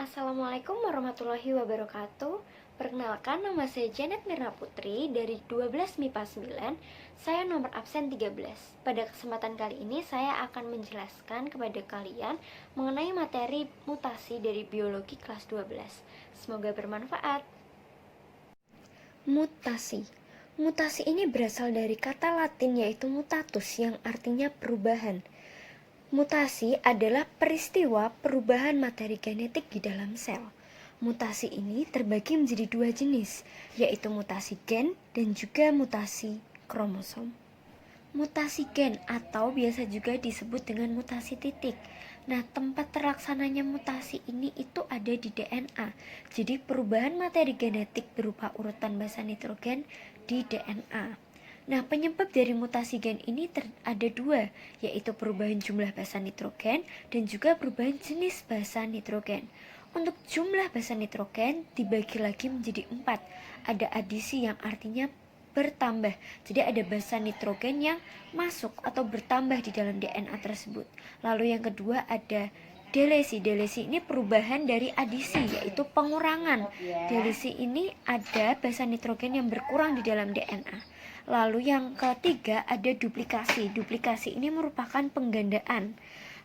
Assalamualaikum warahmatullahi wabarakatuh. Perkenalkan, nama saya Janet Mirna Putri dari 12 MIPA 9. Saya nomor absen 13. Pada kesempatan kali ini saya akan menjelaskan kepada kalian mengenai materi mutasi dari biologi kelas 12. Semoga bermanfaat. Mutasi. Mutasi ini berasal dari kata Latin yaitu mutatus yang artinya perubahan. Mutasi adalah peristiwa perubahan materi genetik di dalam sel. Mutasi ini terbagi menjadi dua jenis, yaitu mutasi gen dan juga mutasi kromosom. Mutasi gen atau biasa juga disebut dengan mutasi titik. Nah, tempat terlaksananya mutasi ini itu ada di DNA. Jadi perubahan materi genetik berupa urutan basa nitrogen di DNA. Nah, penyebab dari mutasi gen ini ada dua, yaitu perubahan jumlah basa nitrogen dan juga perubahan jenis basa nitrogen. Untuk jumlah basa nitrogen dibagi lagi menjadi 4. Ada adisi yang artinya bertambah. Jadi ada basa nitrogen yang masuk atau bertambah di dalam DNA tersebut. Lalu yang kedua ada delesi. Delesi ini perubahan dari adisi, yaitu pengurangan. Delesi ini ada basa nitrogen yang berkurang di dalam DNA. Lalu yang ketiga ada duplikasi. Duplikasi ini merupakan penggandaan.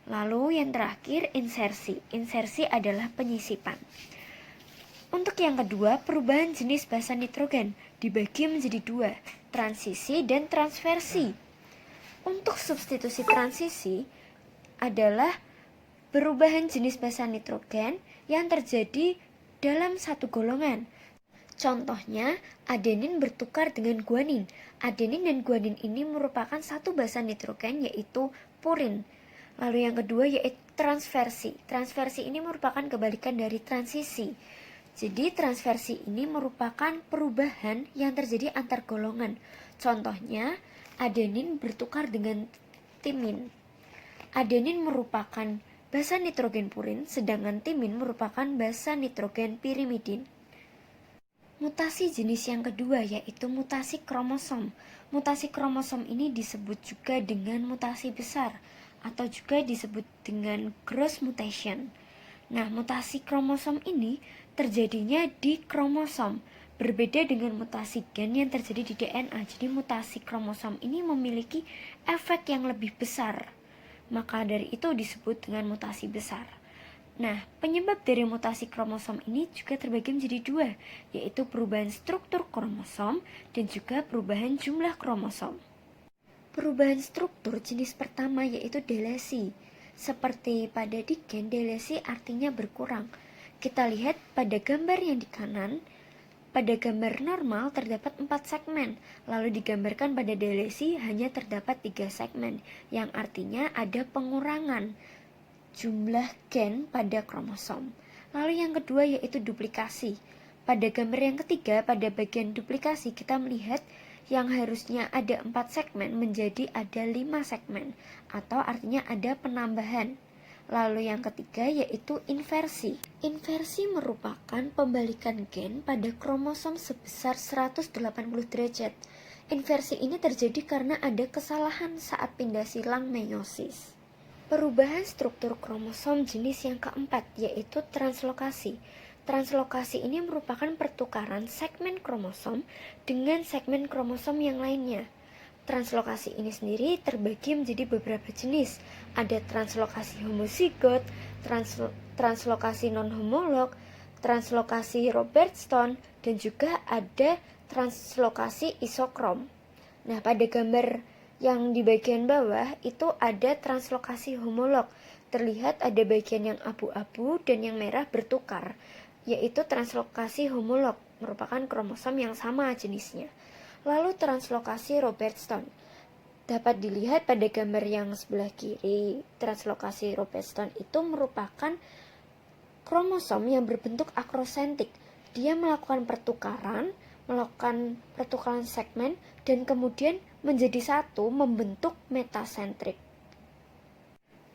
Lalu yang terakhir insersi. Insersi adalah penyisipan. Untuk yang kedua, perubahan jenis basa nitrogen dibagi menjadi dua, transisi dan transversi. Untuk substitusi transisi adalah perubahan jenis basa nitrogen yang terjadi dalam satu golongan. Contohnya, adenin bertukar dengan guanin. Adenin dan guanin ini merupakan satu basa nitrogen yaitu purin. Lalu yang kedua yaitu transversi. Transversi ini merupakan kebalikan dari transisi. Jadi transversi ini merupakan perubahan yang terjadi antar golongan. Contohnya, adenin bertukar dengan timin. Adenin merupakan basa nitrogen purin, sedangkan timin merupakan basa nitrogen pirimidin. Mutasi jenis yang kedua yaitu mutasi kromosom. Mutasi kromosom ini disebut juga dengan mutasi besar atau juga disebut dengan gross mutation. Nah, mutasi kromosom ini terjadinya di kromosom, berbeda dengan mutasi gen yang terjadi di DNA. Jadi mutasi kromosom ini memiliki efek yang lebih besar. Maka dari itu disebut dengan mutasi besar. Nah, penyebab dari mutasi kromosom ini juga terbagi menjadi dua, yaitu perubahan struktur kromosom dan juga perubahan jumlah kromosom. Perubahan struktur jenis pertama yaitu delesi. Seperti pada di gen, delesi artinya berkurang. Kita lihat pada gambar yang di kanan, pada gambar normal terdapat 4 segmen, lalu digambarkan pada delesi hanya terdapat 3 segmen, yang artinya ada pengurangan jumlah gen pada kromosom. Lalu yang kedua yaitu duplikasi. Pada gambar yang ketiga, pada bagian duplikasi kita melihat yang harusnya ada 4 segmen menjadi ada 5 segmen, atau artinya ada penambahan. Lalu yang ketiga yaitu inversi. Inversi merupakan pembalikan gen pada kromosom sebesar 180 derajat. Inversi ini terjadi karena ada kesalahan saat pindah silang meiosis. Perubahan struktur kromosom jenis yang keempat yaitu translokasi. Translokasi ini merupakan pertukaran segmen kromosom dengan segmen kromosom yang lainnya. Translokasi ini sendiri terbagi menjadi beberapa jenis. Ada translokasi homozigot, translokasi non-homolog, translokasi Robertson, dan juga ada translokasi isokrom. Nah, pada gambar yang di bagian bawah itu ada translokasi homolog. Terlihat ada bagian yang abu-abu dan yang merah bertukar, yaitu translokasi homolog, merupakan kromosom yang sama jenisnya. Lalu translokasi Robertson dapat dilihat pada gambar yang sebelah kiri. Translokasi Robertson itu merupakan kromosom yang berbentuk akrosentik. Dia melakukan pertukaran segmen dan kemudian menjadi satu membentuk metasentrik.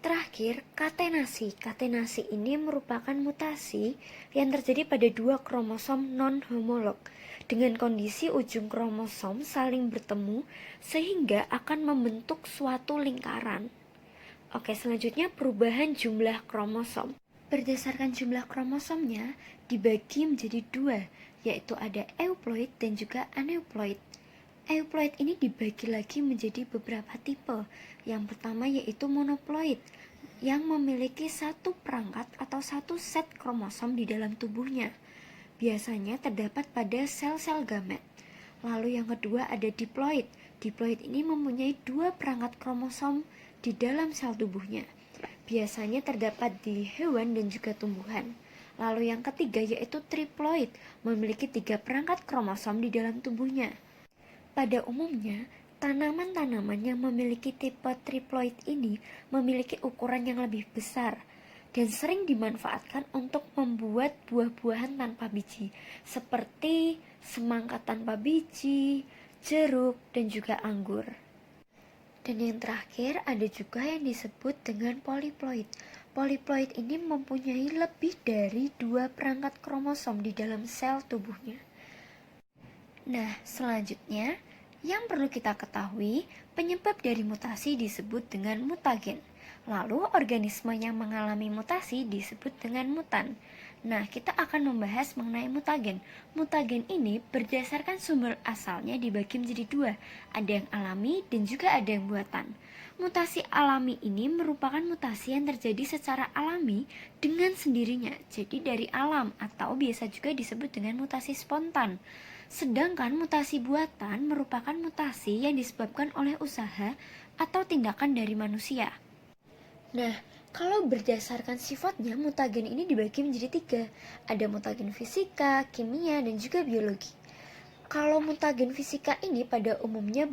Terakhir, katenasi. Katenasi ini merupakan mutasi yang terjadi pada dua kromosom non-homolog dengan kondisi ujung kromosom saling bertemu sehingga akan membentuk suatu lingkaran. Oke, selanjutnya perubahan jumlah kromosom. Berdasarkan jumlah kromosomnya dibagi menjadi dua, yaitu ada euploid dan juga aneuploid. Euploid ini dibagi lagi menjadi beberapa tipe. Yang pertama yaitu monoploid, yang memiliki satu perangkat atau satu set kromosom di dalam tubuhnya. Biasanya terdapat pada sel-sel gamet. Lalu yang kedua ada diploid. Diploid ini mempunyai dua perangkat kromosom di dalam sel tubuhnya. Biasanya terdapat di hewan dan juga tumbuhan. Lalu yang ketiga yaitu triploid, memiliki tiga perangkat kromosom di dalam tubuhnya. Pada umumnya, tanaman-tanaman yang memiliki tipe triploid ini memiliki ukuran yang lebih besar dan sering dimanfaatkan untuk membuat buah-buahan tanpa biji, seperti semangka tanpa biji, jeruk, dan juga anggur. Dan yang terakhir ada juga yang disebut dengan polyploid. Polyploid ini mempunyai lebih dari dua perangkat kromosom di dalam sel tubuhnya. Nah, selanjutnya yang perlu kita ketahui, penyebab dari mutasi disebut dengan mutagen. Lalu organisme yang mengalami mutasi disebut dengan mutan. Nah, kita akan membahas mengenai mutagen. Mutagen ini berdasarkan sumber asalnya dibagi menjadi dua, ada yang alami dan juga ada yang buatan. Mutasi alami ini merupakan mutasi yang terjadi secara alami dengan sendirinya, jadi dari alam atau biasa juga disebut dengan mutasi spontan. Sedangkan mutasi buatan merupakan mutasi yang disebabkan oleh usaha atau tindakan dari manusia. Nah, kalau berdasarkan sifatnya, mutagen ini dibagi menjadi tiga. Ada mutagen fisika, kimia, dan juga biologi. Kalau mutagen fisika ini pada umumnya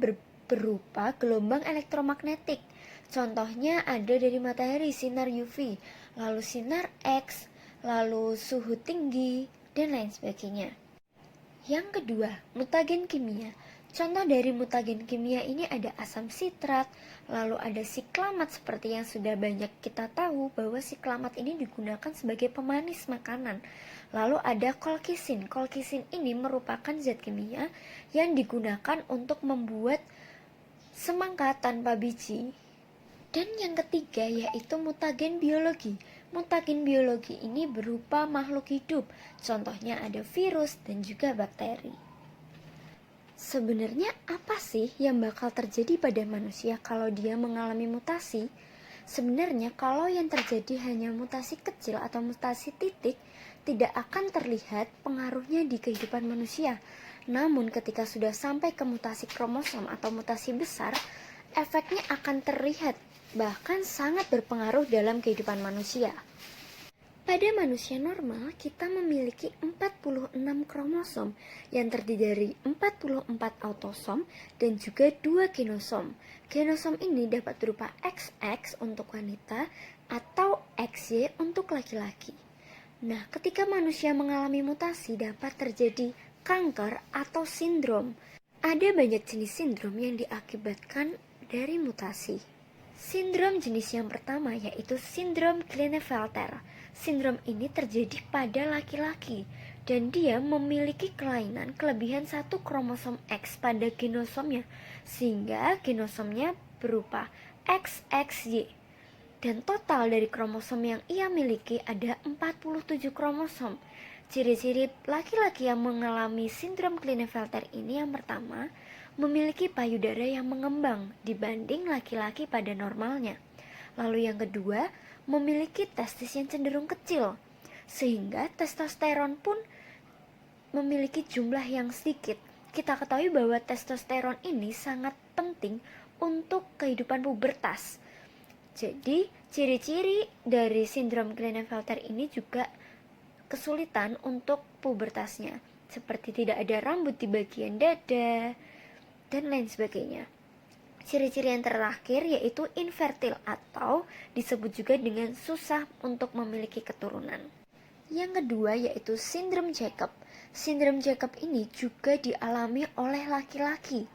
berupa gelombang elektromagnetik. Contohnya ada dari matahari, sinar UV, lalu sinar X, lalu suhu tinggi, dan lain sebagainya. Yang kedua, mutagen kimia. Contoh dari mutagen kimia ini ada asam sitrat, lalu ada siklamat seperti yang sudah banyak kita tahu bahwa siklamat ini digunakan sebagai pemanis makanan. Lalu ada kolkisin. Kolkisin ini merupakan zat kimia yang digunakan untuk membuat semangka tanpa biji. Dan yang ketiga yaitu mutagen biologi. Mutagen biologi ini berupa makhluk hidup, contohnya ada virus dan juga bakteri. Sebenarnya apa sih yang bakal terjadi pada manusia kalau dia mengalami mutasi? Sebenarnya kalau yang terjadi hanya mutasi kecil atau mutasi titik, tidak akan terlihat pengaruhnya di kehidupan manusia. Namun ketika sudah sampai ke mutasi kromosom atau mutasi besar, efeknya akan terlihat bahkan sangat berpengaruh dalam kehidupan manusia. Pada manusia normal, kita memiliki 46 kromosom yang terdiri dari 44 autosom dan juga 2 genosom. Genosom ini dapat berupa XX untuk wanita atau XY untuk laki-laki. Nah, ketika manusia mengalami mutasi dapat terjadi kanker atau sindrom. Ada banyak jenis sindrom yang diakibatkan dari mutasi. Sindrom jenis yang pertama yaitu sindrom Klinefelter. Sindrom ini terjadi pada laki-laki dan dia memiliki kelainan kelebihan satu kromosom X pada genosomnya sehingga genosomnya berupa XXY. Dan total dari kromosom yang ia miliki ada 47 kromosom. Ciri-ciri laki-laki yang mengalami sindrom Klinefelter ini yang pertama, memiliki payudara yang mengembang dibanding laki-laki pada normalnya. Lalu yang kedua, memiliki testis yang cenderung kecil, sehingga testosteron pun memiliki jumlah yang sedikit. Kita ketahui bahwa testosteron ini sangat penting untuk kehidupan pubertas. Jadi, ciri-ciri dari sindrom Klinefelter ini juga kesulitan untuk pubertasnya, seperti tidak ada rambut di bagian dada, dan lain sebagainya. Ciri-ciri yang terakhir yaitu infertil atau disebut juga dengan susah untuk memiliki keturunan. Yang kedua yaitu sindrom Jacob. Sindrom Jacob ini juga dialami oleh laki-laki.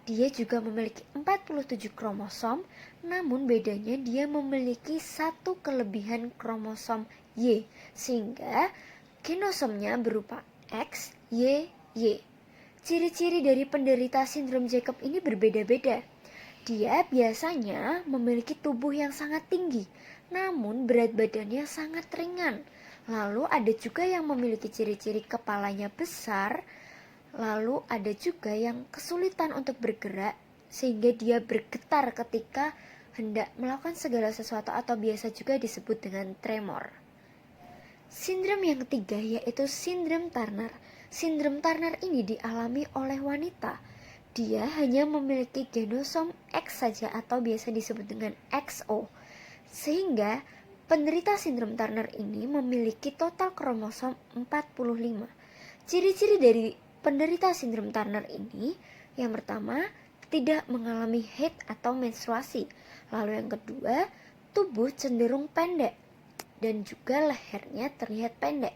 Dia juga memiliki 47 kromosom, namun bedanya dia memiliki satu kelebihan kromosom Y, sehingga genosomnya berupa X, Y, Y. Ciri-ciri dari penderita sindrom Jacob ini berbeda-beda. Dia biasanya memiliki tubuh yang sangat tinggi, namun berat badannya sangat ringan. Lalu ada juga yang memiliki ciri-ciri kepalanya besar, lalu ada juga yang kesulitan untuk bergerak sehingga dia bergetar ketika hendak melakukan segala sesuatu atau biasa juga disebut dengan tremor. Sindrom yang ketiga yaitu sindrom Turner. Sindrom Turner ini dialami oleh wanita. Dia hanya memiliki genosom X saja atau biasa disebut dengan XO. Sehingga penderita sindrom Turner ini memiliki total kromosom 45. Ciri-ciri dari penderita sindrom Turner ini, yang pertama, tidak mengalami haid atau menstruasi. Lalu yang kedua, tubuh cenderung pendek dan juga lehernya terlihat pendek.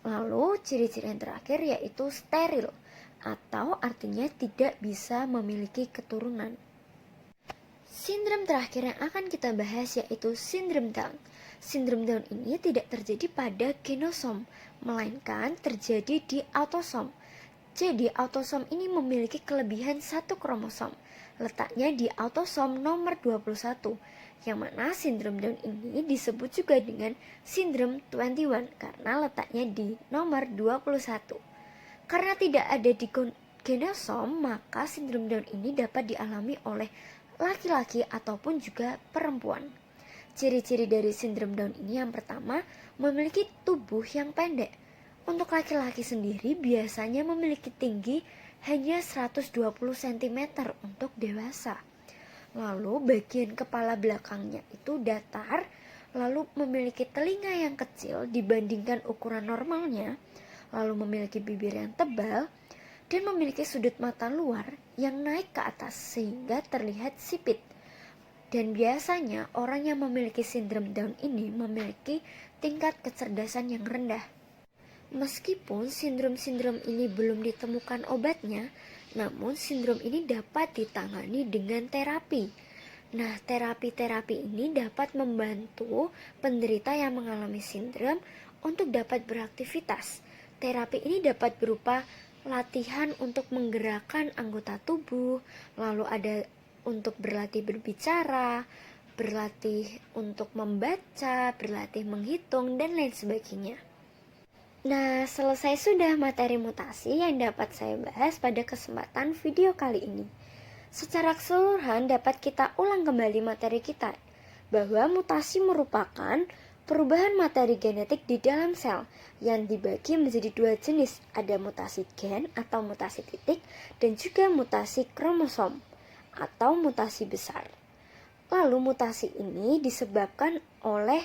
Lalu ciri-ciri yang terakhir yaitu steril atau artinya tidak bisa memiliki keturunan. Sindrom terakhir yang akan kita bahas yaitu sindrom Down. Sindrom Down ini tidak terjadi pada genosom, melainkan terjadi di autosom. Jadi autosom ini memiliki kelebihan satu kromosom, letaknya di autosom nomor 21, yang mana sindrom Down ini disebut juga dengan sindrom 21 karena letaknya di nomor 21. Karena tidak ada di genosom, maka sindrom Down ini dapat dialami oleh laki-laki ataupun juga perempuan. Ciri-ciri dari sindrom Down ini yang pertama, memiliki tubuh yang pendek. Untuk laki-laki sendiri biasanya memiliki tinggi hanya 120 cm untuk dewasa. Lalu bagian kepala belakangnya itu datar, lalu memiliki telinga yang kecil dibandingkan ukuran normalnya, lalu memiliki bibir yang tebal, dan memiliki sudut mata luar yang naik ke atas sehingga terlihat sipit. Dan biasanya orang yang memiliki sindrom Down ini memiliki tingkat kecerdasan yang rendah. Meskipun sindrom-sindrom ini belum ditemukan obatnya, namun sindrom ini dapat ditangani dengan terapi. Nah, terapi-terapi ini dapat membantu penderita yang mengalami sindrom untuk dapat beraktivitas. Terapi ini dapat berupa latihan untuk menggerakkan anggota tubuh, lalu ada untuk berlatih berbicara, berlatih untuk membaca, berlatih menghitung, dan lain sebagainya. Nah, selesai sudah materi mutasi yang dapat saya bahas pada kesempatan video kali ini. Secara keseluruhan dapat kita ulang kembali materi kita, bahwa mutasi merupakan perubahan materi genetik di dalam sel yang dibagi menjadi dua jenis, ada mutasi gen atau mutasi titik dan juga mutasi kromosom atau mutasi besar. Lalu mutasi ini disebabkan oleh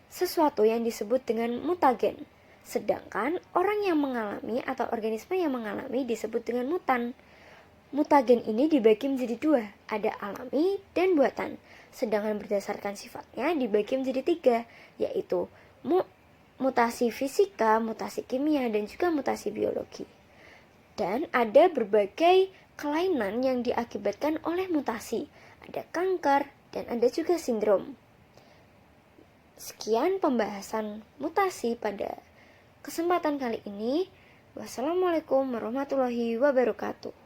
sesuatu yang disebut dengan mutagen. Sedangkan orang yang mengalami atau organisme yang mengalami disebut dengan mutan. Mutagen ini dibagi menjadi dua, ada alami dan buatan. Sedangkan berdasarkan sifatnya dibagi menjadi tiga, yaitu mutasi fisika, mutasi kimia, dan juga mutasi biologi. Dan ada berbagai kelainan yang diakibatkan oleh mutasi. Ada kanker dan ada juga sindrom. Sekian pembahasan mutasi pada kesempatan kali ini. Wassalamualaikum warahmatullahi wabarakatuh.